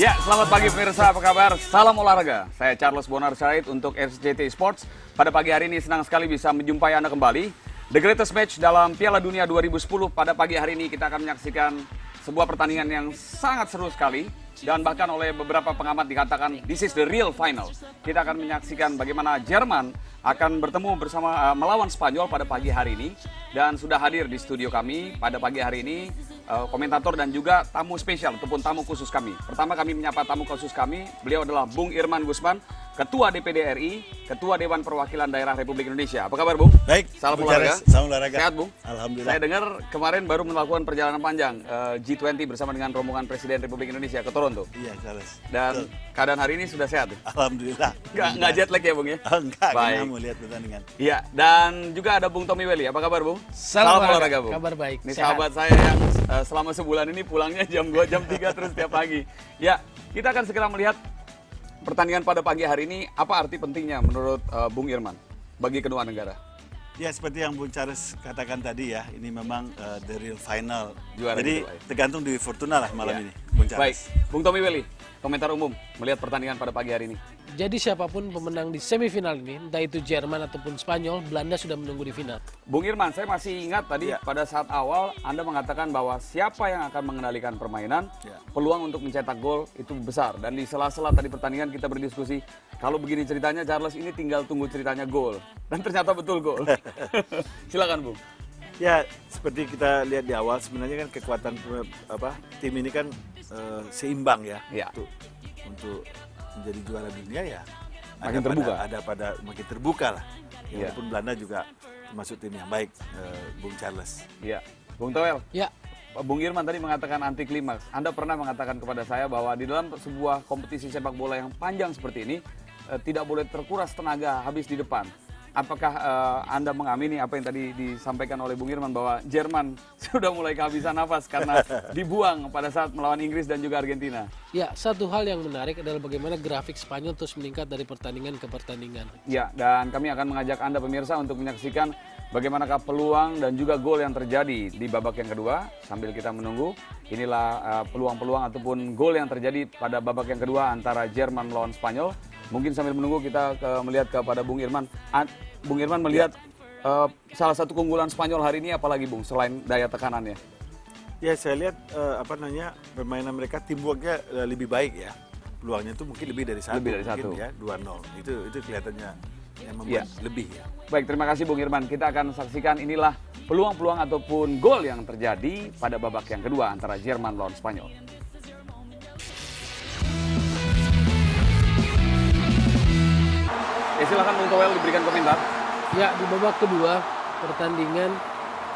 Ya, selamat pagi pemirsa, apa kabar? Salam olahraga. Saya Charles Bonar Sirait untuk RCTI Sports. Pada pagi hari ini senang sekali bisa menjumpai Anda kembali. The greatest match dalam Piala Dunia 2010. Pada pagi hari ini kita akan menyaksikan sebuah pertandingan yang sangat seru sekali. Dan bahkan oleh beberapa pengamat dikatakan this is the real final. Kita akan menyaksikan bagaimana Jerman akan bertemu bersama melawan Spanyol pada pagi hari ini. Dan sudah hadir di studio kami pada pagi hari ini komentator dan juga tamu spesial ataupun tamu khusus kami. Pertama kami menyapa tamu khusus kami, beliau adalah Bung Irman Gusman, Ketua DPD RI, Ketua Dewan Perwakilan Daerah Republik Indonesia. Apa kabar, Bung? Baik, salam olahraga. Salam olahraga. Sehat, Bung? Alhamdulillah. Saya dengar kemarin baru melakukan perjalanan panjang G20 bersama dengan rombongan Presiden Republik Indonesia ke Toronto. Iya, Charles. Dan keadaan hari ini sudah sehat? Alhamdulillah. Nggak jet lag ya, Bung ya? Enggak, baik. Kamu lihat pertandingan. Iya, dan juga ada Bung Tommy Welly. Apa kabar, Bung? Salam olahraga, Bung. Kabar baik. Ini sehat. sahabat saya yang selama sebulan ini pulangnya jam 2, jam 3 terus tiap pagi. Ya, kita akan segera melihat pertandingan pada pagi hari ini. Apa arti pentingnya menurut Bung Irman bagi kedua negara? Ya, seperti yang Bung Charles katakan tadi ya, ini memang the real final. Juara Jadi kedua, ya. tergantung di Fortuna lah malam Ya. ini, Bung Baik, Charles. Bung Tommy Welly, komentar umum melihat pertandingan pada pagi hari ini. Jadi siapapun pemenang di semifinal ini, entah itu Jerman ataupun Spanyol, Belanda sudah menunggu di final. Bung Irman, saya masih ingat tadi Ya. pada saat awal Anda mengatakan bahwa siapa yang akan mengendalikan permainan, Ya. peluang untuk mencetak gol itu besar. Dan di sela-sela tadi pertandingan kita berdiskusi, kalau begini ceritanya Charles ini tinggal tunggu ceritanya gol. Dan ternyata betul gol. Silakan, Bung. Ya, seperti kita lihat di awal sebenarnya kan kekuatan tim ini kan seimbang ya. Ya. Untuk menjadi juara dunia ya. Makin terbuka. Makin terbuka lah. Ya. Walaupun Belanda juga termasuk tim yang baik, Bung Charles. Iya. Bung Toel. Ya, Bung Irman tadi mengatakan anti klimaks. Anda pernah mengatakan kepada saya bahwa di dalam sebuah kompetisi sepak bola yang panjang seperti ini tidak boleh terkuras tenaga habis di depan. Apakah Anda mengamini apa yang tadi disampaikan oleh Bung Irman bahwa Jerman sudah mulai kehabisan nafas karena dibuang pada saat melawan Inggris dan juga Argentina? ya, satu hal yang menarik adalah bagaimana grafik Spanyol terus meningkat dari pertandingan ke pertandingan. Ya, dan kami akan mengajak Anda pemirsa untuk menyaksikan bagaimanakah peluang dan juga gol yang terjadi di babak yang kedua. Sambil kita menunggu, inilah peluang-peluang ataupun gol yang terjadi pada babak yang kedua antara Jerman melawan Spanyol. Mungkin sambil menunggu kita melihat kepada Bung Irman. Bung Irman melihat salah satu keunggulan Spanyol hari ini apalagi, Bung, selain daya tekanannya? Ya, saya lihat permainan mereka teamworknya lebih baik ya. Peluangnya itu mungkin lebih dari satu. Lebih dari satu. Mungkin ya 2-0. Itu kelihatannya yang membuat lebih ya. Baik, terima kasih Bung Irman. Kita akan saksikan inilah peluang-peluang ataupun gol yang terjadi pada babak yang kedua antara Jerman melawan Spanyol. Silakan Bung Toel diberikan komentar. Ya, di babak kedua pertandingan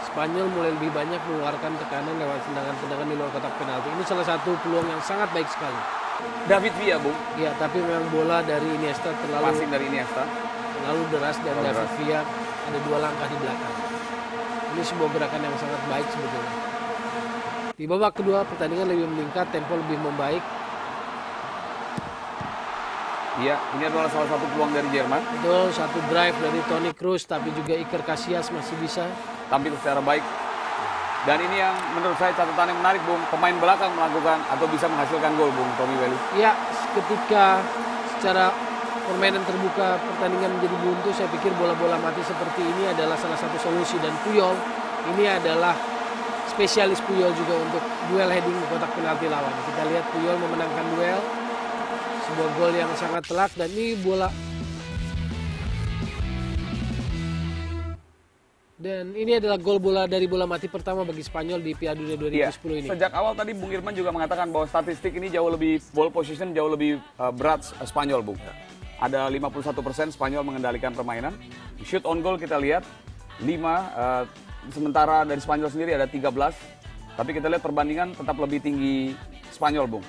Spanyol mulai lebih banyak mengeluarkan tekanan lewat tendangan-tendangan di luar kotak penalti. Ini salah satu peluang yang sangat baik sekali. David Villa, Bung. Ya, tapi memang bola dari Iniesta Passing dari Iniesta. terlalu deras dan Terlalu David deras. Villa ada 2 langkah di belakang. Ini sebuah gerakan yang sangat baik sebetulnya. Di babak kedua pertandingan lebih meningkat, tempo lebih membaik. Iya, ini adalah salah satu peluang dari Jerman. Betul, satu drive dari Toni Kroos, tapi juga Iker Casillas masih bisa. Tampil secara baik. Dan ini yang menurut saya catatan yang menarik, Bung. Pemain belakang melakukan atau bisa menghasilkan gol, Bung Tommy Welly. Ya, ketika secara permainan terbuka pertandingan menjadi buntu, saya pikir bola-bola mati seperti ini adalah salah satu solusi. Dan Puyol, ini adalah spesialis Puyol juga untuk duel heading di kotak penalti lawan. Kita lihat Puyol memenangkan duel. Sebuah gol yang sangat telak dan ini bola. Dan ini adalah gol bola dari bola mati pertama bagi Spanyol di Piala Dunia 2010 ini. Sejak awal tadi Bung Irman juga mengatakan bahwa statistik ini jauh lebih ball position jauh lebih berat Spanyol, Bung. Ada 51% Spanyol mengendalikan permainan. Shoot on goal kita lihat 5, sementara dari Spanyol sendiri ada 13. Tapi kita lihat perbandingan tetap lebih tinggi Spanyol, Bung.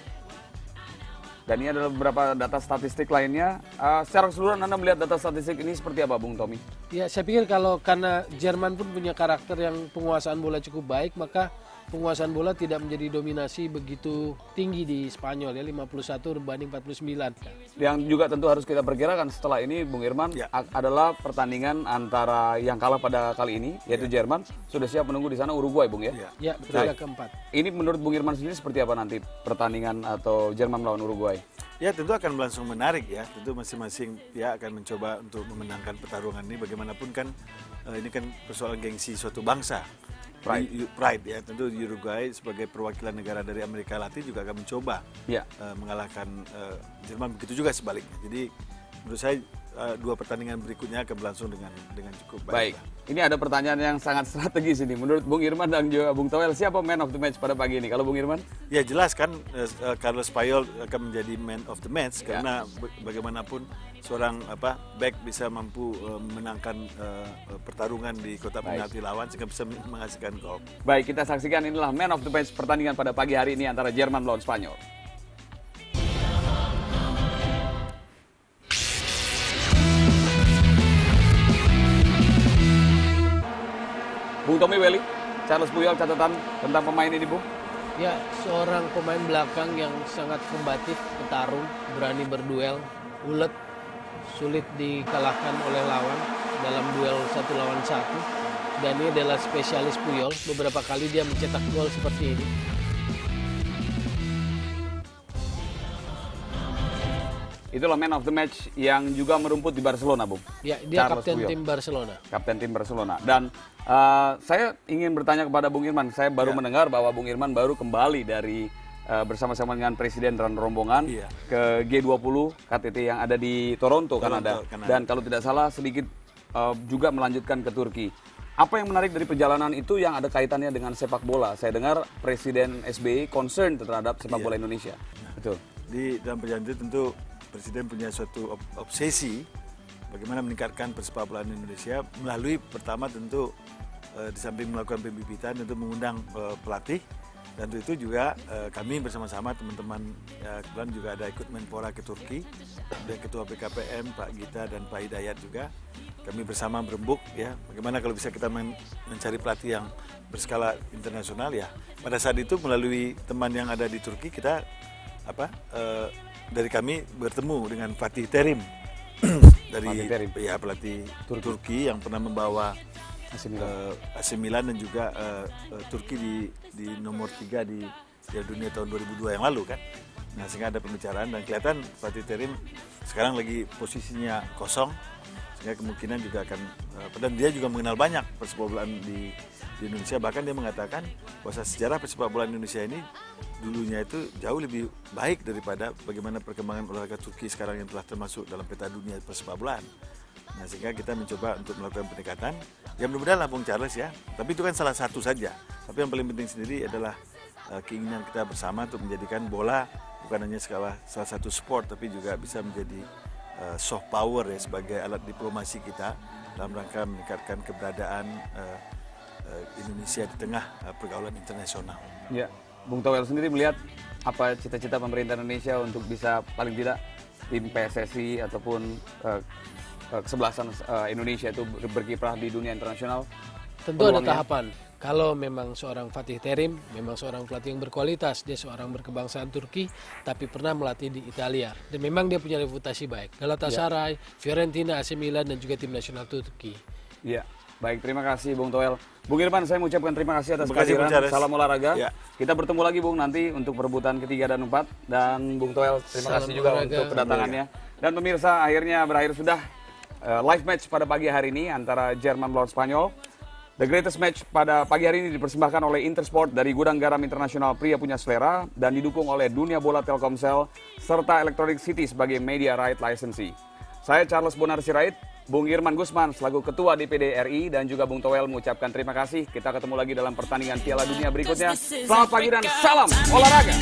Dan ini adalah beberapa data statistik lainnya. Secara keseluruhan Anda melihat data statistik ini seperti apa, Bung Tommy? Ya, saya pikir karena Jerman pun punya karakter yang penguasaan bola cukup baik, maka penguasaan bola tidak menjadi dominasi begitu tinggi di Spanyol ya, 51 berbanding 49. Yang juga tentu harus kita perkirakan setelah ini, Bung Irman, adalah pertandingan antara yang kalah pada kali ini, yaitu Jerman, sudah siap menunggu di sana Uruguay, Bung ya? Ya, berlaga keempat. Ini menurut Bung Irman sendiri seperti apa nanti pertandingan atau Jerman melawan Uruguay? Ya tentu akan berlangsung menarik ya, tentu masing-masing pihak akan mencoba untuk memenangkan pertarungan ini. Bagaimanapun kan ini kan persoalan gengsi suatu bangsa, pride ya. Tentu Uruguay sebagai perwakilan negara dari Amerika Latin juga akan mencoba mengalahkan Jerman, begitu juga sebaliknya. Jadi menurut saya dua pertandingan berikutnya akan berlangsung dengan cukup baik. Ini ada pertanyaan yang sangat strategis ini. Menurut Bung Irman dan juga Bung Toel, siapa man of the match pada pagi ini? Kalau Bung Irman? Ya jelas kan Carlos Puyol akan menjadi man of the match karena bagaimanapun seorang back bisa mampu menangkan pertarungan di kotak penalti lawan sehingga bisa menghasilkan gol. Baik, kita saksikan inilah man of the match pertandingan pada pagi hari ini antara Jerman melawan Spanyol. Bung Tommy Welly, Charles Puyol, catatan tentang pemain ini, Bung? Ya, seorang pemain belakang yang sangat kombatif, petarung, berani berduel, ulet, sulit dikalahkan oleh lawan dalam duel 1 lawan 1. Dan ini adalah spesialis Puyol, beberapa kali dia mencetak gol seperti ini. Itulah man of the match yang juga merumput di Barcelona, Bung. Ya, dia Charles kapten Puyol. tim Barcelona. Kapten tim Barcelona. Dan saya ingin bertanya kepada Bung Irman. Saya baru mendengar bahwa Bung Irman baru kembali dari bersama-sama dengan Presiden dan rombongan ke G20 KTT yang ada di Toronto, Kanada. Dan kalau tidak salah sedikit juga melanjutkan ke Turki. Apa yang menarik dari perjalanan itu yang ada kaitannya dengan sepak bola? Saya dengar Presiden SBY concern terhadap sepak bola Indonesia. Betul. Di dalam perjalanan itu tentu Presiden punya suatu obsesi bagaimana meningkatkan persepak bolaan Indonesia melalui pertama tentu di samping melakukan pembibitan tentu mengundang pelatih, dan itu juga kami bersama-sama teman-teman kebetulan juga ada ikut Menpora ke Turki dan Ketua BKPM Pak Gita dan Pak Hidayat juga, kami bersama berembuk ya bagaimana kalau bisa kita mencari pelatih yang berskala internasional ya. Pada saat itu melalui teman yang ada di Turki kita dari kami bertemu dengan Fatih Terim dari pelatih Turki yang pernah membawa AC Milan dan juga Turki di nomor 3 di Piala Dunia tahun 2002 yang lalu kan. Nah sehingga ada pembicaraan dan kelihatan Fatih Terim sekarang lagi posisinya kosong sehingga kemungkinan juga akan dan dia juga mengenal banyak persepak bolaan di Indonesia, bahkan dia mengatakan bahwa sejarah persepak bolaan Indonesia ini dulunya itu jauh lebih baik daripada bagaimana perkembangan olahraga Turki sekarang yang telah termasuk dalam peta dunia persepak bolaan. Nah sehingga kita mencoba untuk melakukan pendekatan. Ya mudah-mudahan lah Bung Charles ya. Tapi itu kan salah satu saja. Tapi yang paling penting sendiri adalah keinginan kita bersama untuk menjadikan bola bukan hanya salah satu sport, tapi juga bisa menjadi soft power ya sebagai alat diplomasi kita dalam rangka meningkatkan keberadaan Indonesia di tengah pergaulan internasional. Ya, Bung Toel sendiri melihat apa cita-cita pemerintah Indonesia untuk bisa paling tidak tim PSSI ataupun kesebelasan Indonesia itu berkiprah di dunia internasional? Tentu ada tahapan. Kalau memang seorang Fatih Terim, memang seorang pelatih yang berkualitas, dia seorang berkebangsaan Turki, tapi pernah melatih di Italia. Dan memang dia punya reputasi baik. Galatasaray, Fiorentina, AC Milan, dan juga tim nasional Turki. Iya, baik, terima kasih Bung Toel. Bung Irman, saya mengucapkan terima kasih atas kehadiran. Salam olahraga. Ya. Kita bertemu lagi Bung nanti untuk perebutan ketiga dan 4. Dan Bung Toel, terima kasih juga untuk kedatangannya. Dan pemirsa, akhirnya berakhir sudah live match pada pagi hari ini antara Jerman melawan Spanyol. The greatest match pada pagi hari ini dipersembahkan oleh Intersport dari Gudang Garam Internasional Pria Punya Selera dan didukung oleh Dunia Bola Telkomsel serta Electronic City sebagai media right licensee. Saya Charles Bonar Sirait, Bung Irman Gusman selaku Ketua DPD RI dan juga Bung Toel mengucapkan terima kasih. Kita ketemu lagi dalam pertandingan Piala Dunia berikutnya. Selamat pagi dan salam olahraga.